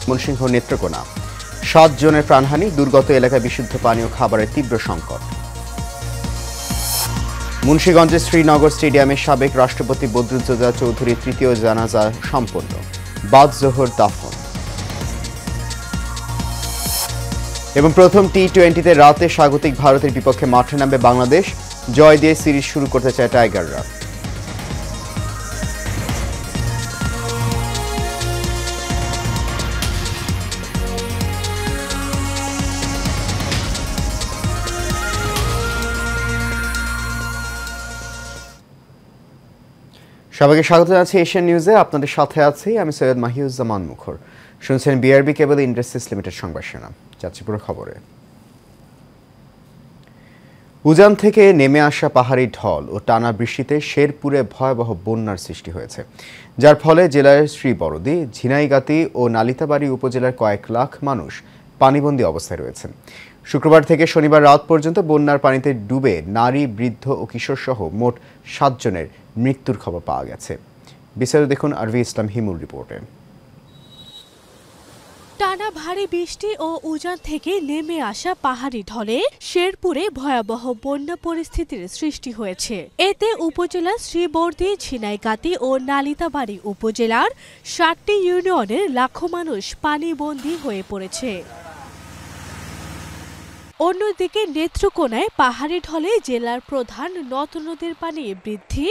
ময়মনসিংহ নেত্রকোনা 7 জনের প্রাণহানি, দুর্গত এলাকায় বিশুদ্ধ পানীয় খাবারের তীব্র সংকট। মুন্সিগঞ্জের শ্রীনগর স্টেডিয়ামে সাবেক রাষ্ট্রপতি বদরুদ্দোজা চৌধুরীর তৃতীয় জানাজা সম্পন্ন, বাদ জোহর দাফন। এবং প্রথম টি-20তে রাতে স্বাগতিক ভারতের বিপক্ষে মাঠে নামবে বাংলাদেশ, জয় দিয়ে সিরিজ শুরু করতে চায় টাইগাররা। সবাইকে স্বাগত জানাচ্ছি এশিয়ান নিউজে। আপনাদের সাথে আছি আমি সৈয়দ মাহিউজ্জামান মুখর। শুনছেন বিআরবি কেবল ইন্ডাস্ট্রিজ লিমিটেড সংবাদ শিরোনাম। যাচ্ছি পুরো খবরে। উজান থেকে নেমে আসা পাহাড়ি ঢল ও টানা বৃষ্টিতে শেরপুরে ভয়াবহ বন্যার সৃষ্টি হয়েছে, যার ফলে জেলার শ্রীবরদী, ঝিনাইগাতি ও নালিতাবাড়ী উপজেলার কয়েক লাখ মানুষ পানিবন্দী অবস্থায় রয়েছেন। শুক্রবার থেকে শনিবার রাত পর্যন্ত বন্যার পানিতে ডুবে নারী, বৃদ্ধ ও কিশোর সহ মোট 7 জনের মৃত্যুর খবর পাওয়া গেছে। বিস্তারিত দেখুন আরভি ইসলাম হিমুর রিপোর্টে। টানা ভারী বৃষ্টি ও উজান থেকে নেমে আসা পাহাড়ি ঢলে শেরপুরে ভয়াবহ বন্যা পরিস্থিতির সৃষ্টি হয়েছে। এতে উপজেলার শ্রীবরদী, ঝিনাইগাতি ও নালিতাবাড়ী উপজেলার 7টি ইউনিয়নের লাখো মানুষ পানিবন্দী হয়ে পড়েছে। অন্যদিকে নেত্রকোনায় পাহাড়ি ঢলে জেলার প্রধান নদ নদীর পানি বৃদ্ধি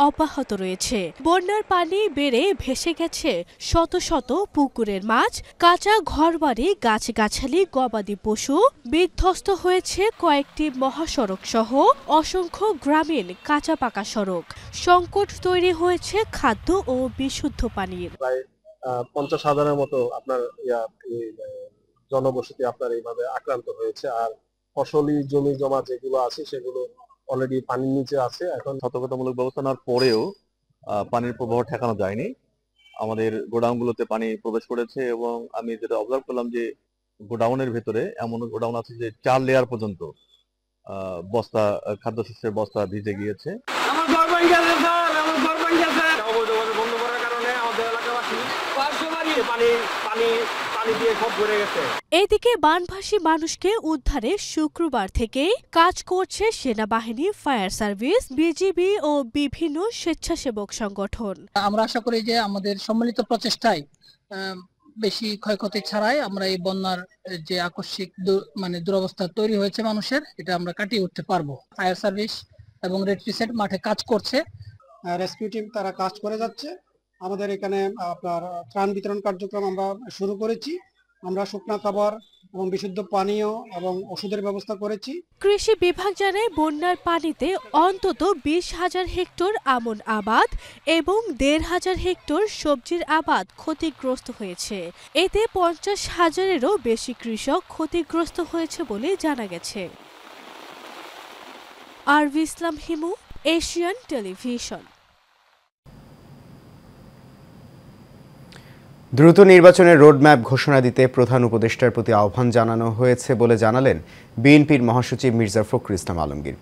অব্যাহত রয়েছে। বন্যার পানি বেড়ে ভেসে গেছে শত শত পুকুরের মাছ, কাঁচা ঘরবাড়ি, গাছগাছালি, গবাদি পশু, বিধ্বস্ত হয়েছে কয়েকটি মহাসড়ক সহ অসংখ্য গ্রামীণ কাঁচা পাকা সড়ক। সংকট তৈরি হয়েছে খাদ্য ও বিশুদ্ধ পানির। প্রায় 50,000-এর মতো আপনার জনবসতি আপনার এইভাবে আক্রান্ত হয়েছে। আর ফসলি জমি জমা যেগুলো আছে সেগুলো অলরেডি পানির নিচে আছে। এখন সতর্কতামূলক ব্যবস্থা নেওয়ার পরেও পানির প্রবাহ ঠেকানো যায়নি। আমাদের গোডাউনগুলোতে পানি প্রবেশ করেছে এবং আমি যেটা অবজার্ভ করলাম যে গোডাউনের ভেতরে এমন গোডাউন আছে যে 4 লেয়ার পর্যন্ত বস্তা, খাদ্যশস্যের বস্তা ভিজে গিয়েছে। এদিকে বানভাসী মানুষকে উদ্ধারে শুক্রবার থেকে কাজ করছে সেনাবাহিনী, ফায়ার সার্ভিস, বিজিবি ও বিভিন্ন স্বেচ্ছাসেবক সংগঠন। আমরা আশা করি যে আমাদের সম্মিলিত প্রচেষ্টায় বেশি ক্ষয়ক্ষতি ছাড়াই আমরা এই বন্যার যে আকস্মিক দুরবস্থা তৈরি হয়েছে মানুষের, এটা আমরা কাটিয়ে উঠতে পারবো। ফায়ার সার্ভিস এবং রেড ক্রিসেন্ট মাঠে কাজ করছে, রেস্কিউ টিম তারা কাজ করে যাচ্ছে। আমাদের এখানে আপনার ত্রাণ বিতরণ কার্যক্রম আমরা শুরু করেছি। আমরা শুকনা খাবার এবং বিশুদ্ধ পানীয় এবং ওষুধের ব্যবস্থা করেছি। কৃষি বিভাগ জানায় বন্যার পানিতে অন্তত 20,000 হেক্টর আমন আবাদ এবং 1,500 হেক্টর সবজির আবাদ ক্ষতিগ্রস্ত হয়েছে। এতে 50,000-এরও বেশি কৃষক ক্ষতিগ্রস্ত হয়েছে বলে জানা গেছে। আরভি ইসলাম হিমু, এশিয়ান টেলিভিশন। দ্রুত নির্বাচনের রোডম্যাপ ঘোষণা দিতে প্রধান উপদেষ্টার প্রতি আহ্বান জানানো হয়েছে বলে জানালেন বিএনপির মহাসচিব মির্জা ফখরুল ইসলাম আলমগীর।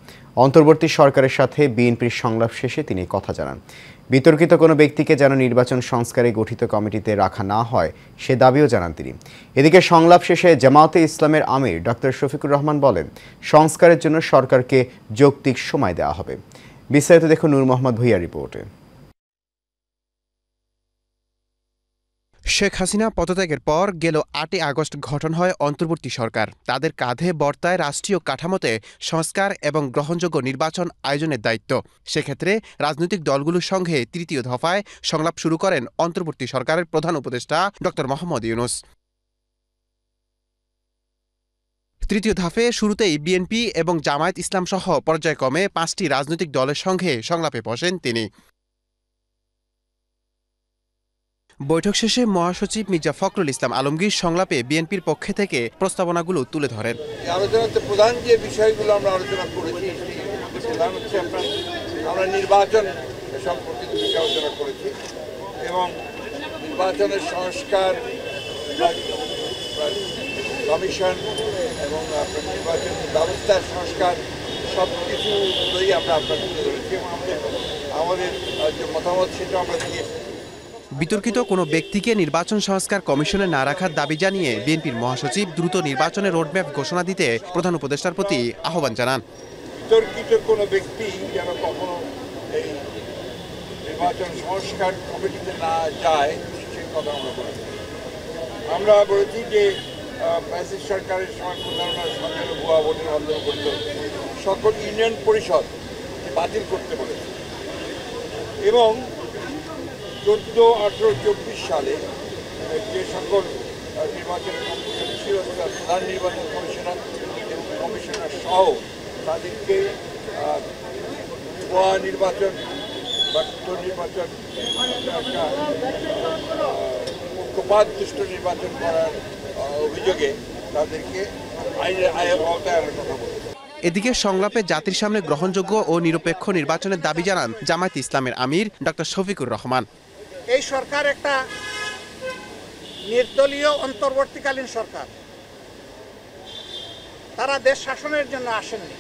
অন্তর্বর্তী সরকারের সাথে বিএনপির সংলাপ শেষে তিনি কথা জানান। বিতর্কিত কোনো ব্যক্তিকে যেন নির্বাচন সংস্কারে গঠিত কমিটিতে রাখা না হয় সে দাবিও জানান তিনি। এদিকে সংলাপ শেষে জামায়াতে ইসলামের আমির ডক্টর শফিকুর রহমান বলেন, সংস্কারের জন্য সরকারকে যৌক্তিক সময় দেওয়া হবে। বিস্তারিত দেখুন নূর মোহাম্মদ ভূঁইয়ার রিপোর্টে। শেখ হাসিনা পদত্যাগের পর গেল 8 আগস্ট গঠন হয় অন্তর্বর্তী সরকার। তাদের কাঁধে বর্তায় রাষ্ট্রীয় কাঠামোতে সংস্কার এবং গ্রহণযোগ্য নির্বাচন আয়োজনের দায়িত্ব। সেক্ষেত্রে রাজনৈতিক দলগুলোর সঙ্গে তৃতীয় দফায় সংলাপ শুরু করেন অন্তর্বর্তী সরকারের প্রধান উপদেষ্টা ডক্টর মোহাম্মদ ইউনূস। তৃতীয় ধাপে শুরুতেই বিএনপি এবং জামায়াত ইসলাম সহ পর্যায়ক্রমে 5টি রাজনৈতিক দলের সঙ্গে সংলাপে বসেন তিনি। বৈঠক শেষে মহাসচিব মির্জা ফখরুল ইসলাম আলমগীর সংলাপে বিএনপির পক্ষে থেকে প্রস্তাবনাগুলো তুলে ধরেন। আলোচনাতে প্রধান যে বিষয়গুলো আমরা আলোচনা করেছি, প্রধান হচ্ছে আমরা নির্বাচন সম্পর্কিত বিষয় আলোচনা করেছি এবং নির্বাচনের সংস্কার, কমিশন এবং নির্বাচন ব্যবস্থার সংস্কার সব কিছুই আমরা আপনার তুলে ধরেছি এবং আমাদের যে মতামত সেটা আমরা দিয়েছি। বিতর্কিত কোনো ব্যক্তিকে নির্বাচন সংস্কার কমিশনে না রাখার দাবি জানিয়ে বিএনপির মহাসচিব দ্রুত নির্বাচনের রোডম্যাপ ঘোষণা দিতে প্রধান উপদেষ্টার প্রতি আহ্বান জানান। বিতর্কিত কোনো ব্যক্তি যেন কখনো এই নির্বাচন সংস্কার কমিটিতে না যায় সেই কথা আমরা বলেছি। আমরা বলেছি যে ফ্যাসিস্ট সরকারের সময় প্রধানমন্ত্রী সরকারের ভুয়া ভোটের মাধ্যমে করত সকল ইউনিয়ন পরিষদ বাতিল করতে বলেছে এবং 14, 18, 24 সালে যে সকল নির্বাচন কমিশন ছিল প্রধান নির্বাচন কমিশনার এবং কমিশনার সহ তাদেরকে ভুয়া নির্বাচন বা নির্বাচন একটা পক্ষপাতদুষ্ট নির্বাচন করার অভিযোগে তাদেরকে আইনের আওতায় আনার কথা বলেছে। এদিকে সংলাপে জাতির সামনে গ্রহণযোগ্য ও নিরপেক্ষ নির্বাচনের দাবি জানান জামায়াতে ইসলামের আমির ডক্টর শফিকুর রহমান। এই সরকার একটা নির্দলীয় অন্তর্বর্তীকালীন সরকার, তারা দেশ শাসনের জন্য আসেননি,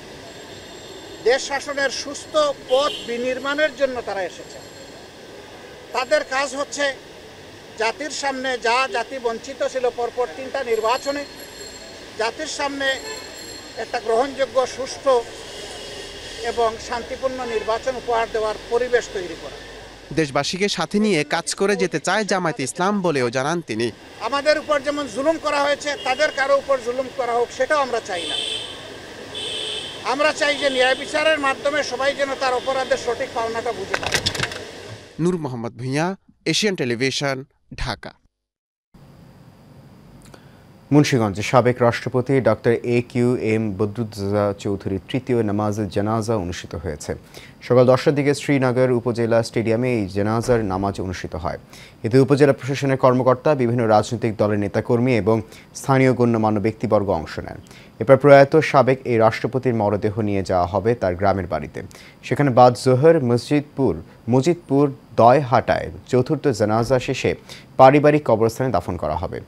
দেশ শাসনের সুস্থ পথ বিনির্মাণের জন্য তারা এসেছে। তাদের কাজ হচ্ছে জাতির সামনে যা জাতি বঞ্চিত ছিল পরপর 3টা নির্বাচনে জাতির সামনে একটা গ্রহণযোগ্য সুষ্ঠু এবং শান্তিপূর্ণ নির্বাচন উপহার দেওয়ার পরিবেশ তৈরি করা। দেশবাসীকে সাথে নিয়ে কাজ করে যেতে চায় জামায়াতে ইসলাম বলেও জানান তিনি। আমাদের উপর যেমন জুলুম করা হয়েছে তাদের কারো উপর জুলুম করা হোক সেটাও আমরা চাই না। আমরা চাই যে ন্যায় বিচারের মাধ্যমে সবাই যেন তার অপরাধের সঠিক পাওনাটা বুঝে পায়। নূর মোহাম্মদ ভূঁইয়া, এশিয়ান টেলিভিশন, ঢাকা। মুন্সিগঞ্জে সাবেক রাষ্ট্রপতি ডক্টর AQM বদরুদ্দোজা চৌধুরীর তৃতীয় নামাজের জানাজা অনুষ্ঠিত হয়েছে। সকাল 10টার দিকে শ্রীনগর উপজেলা স্টেডিয়ামে এই জানাজার নামাজ অনুষ্ঠিত হয়। এতে উপজেলা প্রশাসনের কর্মকর্তা, বিভিন্ন রাজনৈতিক দলের নেতাকর্মী এবং স্থানীয় গণ্যমান্য ব্যক্তিবর্গ অংশ নেন। এরপর প্রয়াত সাবেক এই রাষ্ট্রপতির মরদেহ নিয়ে যাওয়া হবে তার গ্রামের বাড়িতে। সেখানে বাদ জোহর মজিদপুর দয়হাটায় চতুর্থ জানাজা শেষে পারিবারিক কবরস্থানে দাফন করা হবে।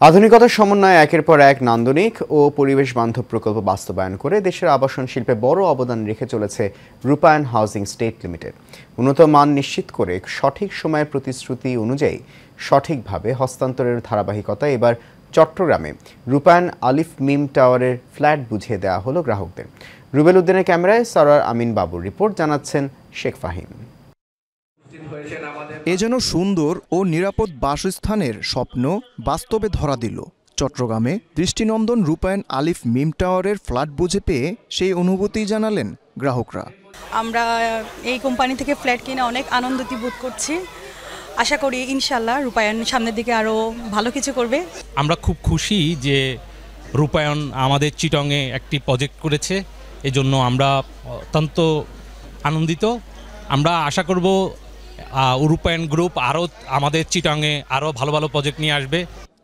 আধুনিকতার সমন্বয়ে একের পর এক নান্দনিক ও পরিবেশ বান্ধব প্রকল্প বাস্তবায়ন করে দেশের আবাসন শিল্পে বড় অবদান রেখে চলেছে রূপায়ণ হাউজিং স্টেট লিমিটেড। উন্নত মান নিশ্চিত করে সঠিক সময়ের প্রতিশ্রুতি অনুযায়ী সঠিকভাবে হস্তান্তরের ধারাবাহিকতা এবার চট্টগ্রামে রূপায়ণ আলিফ মিম টাওয়ারের ফ্ল্যাট বুঝিয়ে দেওয়া হলো গ্রাহকদের। রুবেল উদ্দিনের ক্যামেরায় সরার আমিন বাবুর রিপোর্ট, জানাচ্ছেন শেখ ফাহিম। এ যেন সুন্দর ও নিরাপদ বাসস্থানের স্বপ্ন বাস্তবে ধরা দিল চট্টগ্রামে দৃষ্টিনন্দন রূপায়ণ আলিফ মিম টাওয়ারের ফ্ল্যাট বুঝে পেয়ে সেই অনুভূতি জানালেন গ্রাহকরা। আমরা এই কোম্পানি থেকে ফ্ল্যাট কিনে অনেক আনন্দিত বোধ করছি। আশা করি ইনশাল্লাহ রূপায়ণ সামনের দিকে আরও ভালো কিছু করবে। আমরা খুব খুশি যে রূপায়ণ আমাদের চিটংয়ে একটি প্রজেক্ট করেছে, এজন্য আমরা অত্যন্ত আনন্দিত। আমরা আশা করব রূপায়ণ গ্রুপ আরও আমাদের চিটাংয়ে আরও ভালো ভালো প্রজেক্ট নিয়ে আসবে।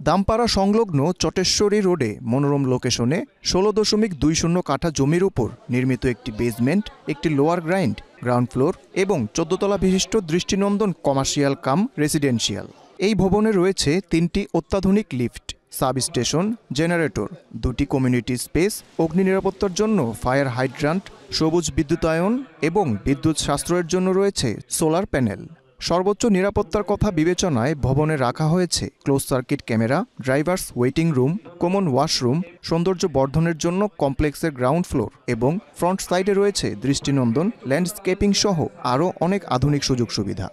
দামপাড়া সংলগ্ন চটেশ্বরী রোডে মনোরম লোকেশনে 16.20 কাঠা জমির উপর নির্মিত একটি বেসমেন্ট, একটি লোয়ার গ্রাউন্ড ফ্লোর এবং 14 তলা বিশিষ্ট দৃষ্টিনন্দন কমার্শিয়াল কাম রেসিডেন্সিয়াল। এই ভবনে রয়েছে 3টি অত্যাধুনিক লিফট, সাব স্টেশন, জেনারেটর, 2টি কমিউনিটি স্পেস, অগ্নি নিরাপত্তার জন্য ফায়ার হাইড্রান্ট, সবুজ বিদ্যুতায়ন এবং বিদ্যুৎ সাশ্রয়ের জন্য রয়েছে সোলার প্যানেল। সর্বোচ্চ নিরাপত্তার কথা বিবেচনায় ভবনে রাখা হয়েছে close circuit camera, drivers waiting room, common washroom, সৌন্দর্য বর্ধনের জন্য কমপ্লেক্সের গ্রাউন্ড ফ্লোর এবং ফ্রন্ট সাইডে রয়েছে দৃষ্টিনন্দন ল্যান্ডস্কেপিং সহ আরও অনেক আধুনিক সুযোগ সুবিধা।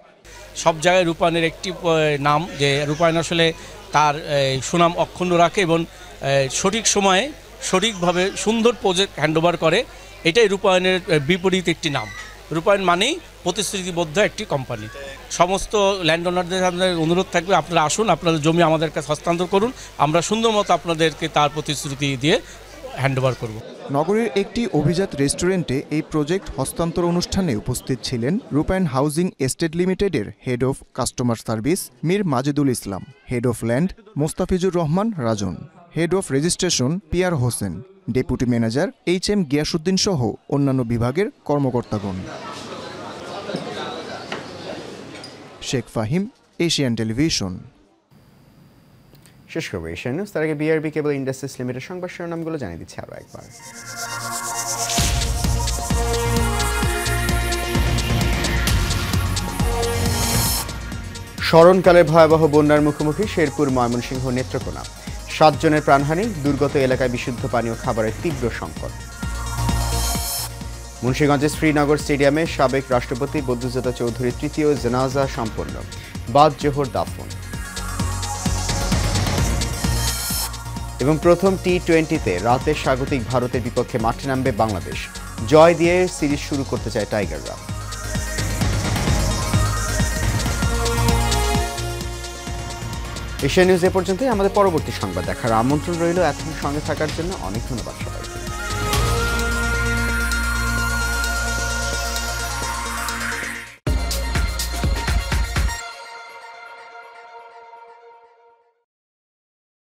সব জায়গায় রূপায়ণের একটি নাম, যে রূপায়ণ আসলে তার সুনাম অক্ষুণ্ণ রাখে এবং সঠিক সময়ে সঠিকভাবে সুন্দর প্রজেক্ট হ্যান্ডওভার করে। এটাই রূপায়ণের বিপরীত একটি নাম। রূপায়ণ মানেই প্রতিশ্রুতিবদ্ধ একটি কোম্পানি। সমস্ত ল্যান্ড ওনারদের আপনাদের অনুরোধ থাকবে, আপনারা আসুন, আপনাদের জমি আমাদের কাছে হস্তান্তর করুন, আমরা সুন্দর মতো আপনাদেরকে তার প্রতিশ্রুতি দিয়ে হ্যান্ডওভার করব। নগরীর একটি অভিজাত রেস্টুরেন্টে এই প্রজেক্ট হস্তান্তর অনুষ্ঠানে উপস্থিত ছিলেন রূপায়ণ হাউজিং এস্টেট লিমিটেডের head of customer service Mir Majedul Islam, head of land Mostafizur Rahman Rajan, head of registration Piyar Hossain, deputy manager HM Giasuddin সহ অন্যান্য বিভাগের কর্মকর্তাগণ। Sheikh Fahim, Asian television. শেষ করবো এশিয়ান নিউজ। তার আগে বিআরবি কেবল ইন্ডাস্ট্রিজ লিমিটেড সংবাদ শিরোনামগুলো জানিয়ে দিচ্ছে আরও একবার। স্মরণকালের ভয়াবহ বন্যার মুখোমুখি শেরপুর, ময়মনসিংহ, নেত্রকোনা। 7 জনের প্রাণহানি, দুর্গত এলাকায় বিশুদ্ধ পানি ও খাবারের তীব্র সংকট। মুন্সিগঞ্জের শ্রীনগর স্টেডিয়ামে সাবেক রাষ্ট্রপতি বদরুজ্জোধা চৌধুরীর তৃতীয় জানাজা সম্পন্ন, বাদ জোহর দাফন। এবং প্রথম টি-20তে রাতে স্বাগতিক ভারতের বিপক্ষে মাঠে নামবে বাংলাদেশ। জয় দিয়ে সিরিজ শুরু করতে চায় টাইগাররা। এশিয়া নিউজ এ পর্যন্তই। আমাদের পরবর্তী সংবাদ দেখার আমন্ত্রণ রইল। এতক্ষণ সঙ্গে থাকার জন্য অনেক ধন্যবাদ।